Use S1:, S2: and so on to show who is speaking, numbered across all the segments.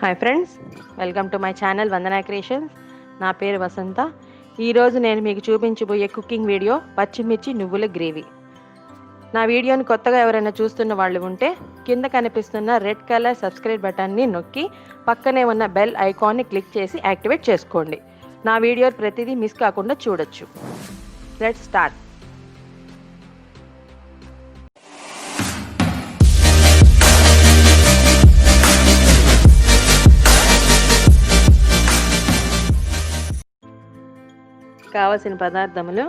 S1: Hi friends, welcome to my channel Vandana creations. నా పేరు వసంత. ఈరోజు నేను మీకు చూపించబోయే కుకింగ్ వీడియో పచ్చిమిర్చి నువ్వుల గ్రేవీ. నా వీడియోని కొత్తగా ఎవరైనా చూస్తున్న వాళ్ళు ఉంటే కింద కనిపిస్తున్న రెడ్ కలర్ సబ్స్క్రైబ్ బటన్ని నొక్కి పక్కనే ఉన్న బెల్ ఐకాన్ని క్లిక్ చేసి యాక్టివేట్ చేసుకోండి. నా వీడియో ప్రతిదీ మిస్ కాకుండా చూడొచ్చు. Let's start. కావలసిన పదార్థములు: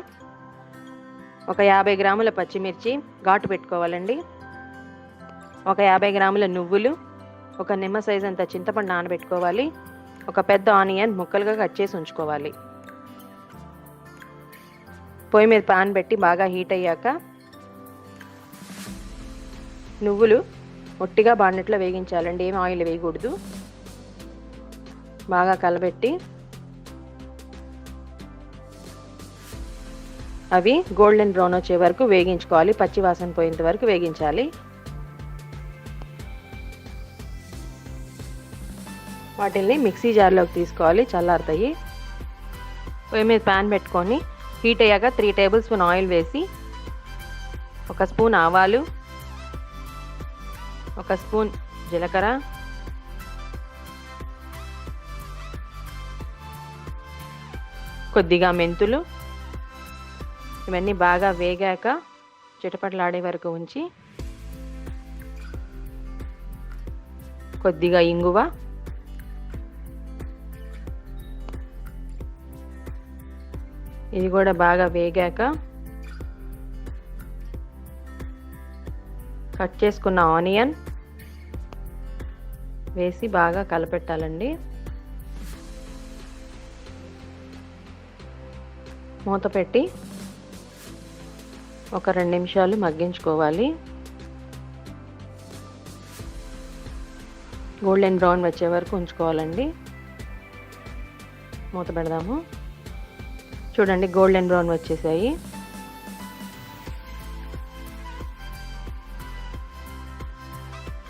S1: ఒక 50 గ్రాముల పచ్చిమిర్చి ఘాటు పెట్టుకోవాలండి, ఒక 50 గ్రాముల నువ్వులు, ఒక నిమ్మ సైజ్ అంత చింతపండు నానబెట్టుకోవాలి, ఒక పెద్ద ఆనియన్ ముక్కలుగా కట్ చేసి ఉంచుకోవాలి. పొయ్యి మీద పాన్ పెట్టి బాగా హీట్ అయ్యాక నువ్వులు ఒట్టిగా బాండట్లో వేగించాలండి, ఏం ఆయిల్ వేయకూడదు. బాగా కలబెట్టి అవి గోల్డెన్ బ్రౌన్ వచ్చే వరకు వేగించుకోవాలి. పచ్చి వాసన పోయేంత వరకు వేగించాలి. వాటిల్ని మిక్సీ జార్లోకి తీసుకోవాలి, చల్లారుతాయి. పొయ్యి మీద ప్యాన్ పెట్టుకొని హీట్ అయ్యాక 3 టేబుల్ స్పూన్ ఆయిల్ వేసి 1 స్పూన్ ఆవాలు, 1 స్పూన్ జీలకర్ర, కొద్దిగా మెంతులు, ఇవన్నీ బాగా వేగాక చిటపటలాడే వరకు ఉంచి కొద్దిగా ఇంగువ, ఇది కూడా బాగా వేగాక కట్ చేసుకున్న ఆనియన్ వేసి బాగా కలపెట్టాలండి. మూత పెట్టి ఒక 2 నిమిషాలు మగ్గించుకోవాలి. గోల్డెన్ బ్రౌన్ వచ్చే వరకు ఉంచుకోవాలండి. మూత పెడదాము. చూడండి, గోల్డెన్ బ్రౌన్ వచ్చేసాయి.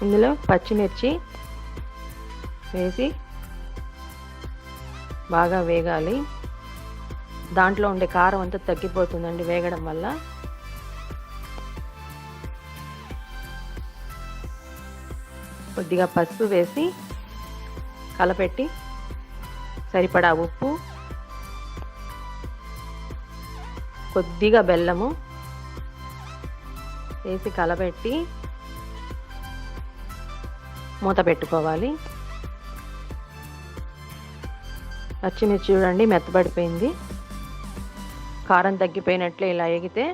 S1: ఇందులో పచ్చిమిర్చి వేసి బాగా వేగాలి. దాంట్లో ఉండే కారం అంతా తగ్గిపోతుందండి వేగడం వల్ల. కొద్దిగా పసుపు వేసి కలపెట్టి సరిపడా ఉప్పు, కొద్దిగా బెల్లము వేసి కలపెట్టి మూత పెట్టుకోవాలి. పచ్చిమిర్చి చూడండి మెత్తబడిపోయింది. కారం తగ్గిపోయినట్లే ఇలా ఎగితే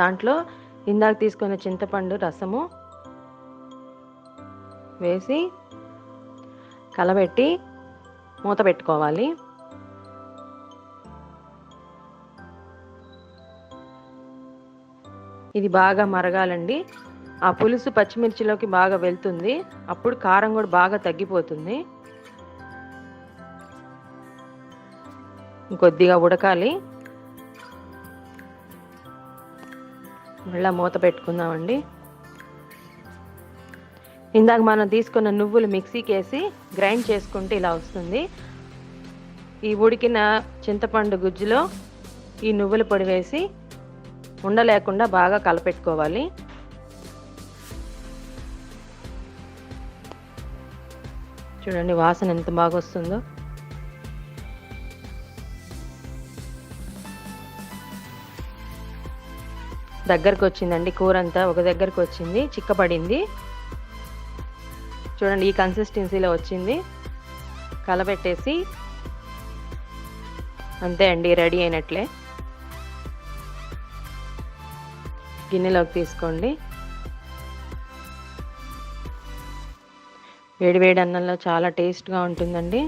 S1: దాంట్లో ఇందాక తీసుకున్న చింతపండు రసము వేసి కలబెట్టి మూత పెట్టుకోవాలి. ఇది బాగా మరగాలండి. ఆ పులుసు పచ్చిమిర్చిలోకి బాగా వెళ్తుంది. అప్పుడు కారం కూడా బాగా తగ్గిపోతుంది. కొద్దిగా ఉడకాలి. మళ్ళీ మూత పెట్టుకుందామండి. ఇందాక మనం తీసుకున్న నువ్వులు మిక్సీకి వేసి గ్రైండ్ చేసుకుంటే ఇలా వస్తుంది. ఈ ఉడికిన చింతపండు గుజ్జులో ఈ నువ్వుల పొడి వేసి ఉండలేకుండా బాగా కలపెట్టుకోవాలి. చూడండి వాసన ఎంత బాగా వస్తుందో. దగ్గరకు వచ్చిందండి, కూర అంతా ఒక దగ్గరకు వచ్చింది, చిక్కపడింది. చూడండి, ఈ కన్సిస్టెన్సీలో వచ్చింది. కలబెట్టేసి అంతే అండి, రెడీ అయినట్లే. గిన్నెలోకి తీసుకోండి. వేడివేడి అన్నంలో చాలా టేస్ట్గా ఉంటుందండి.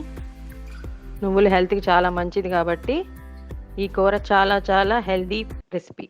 S1: నువ్వులు హెల్త్కి చాలా మంచిది కాబట్టి ఈ కూర చాలా చాలా హెల్దీ రెసిపీ.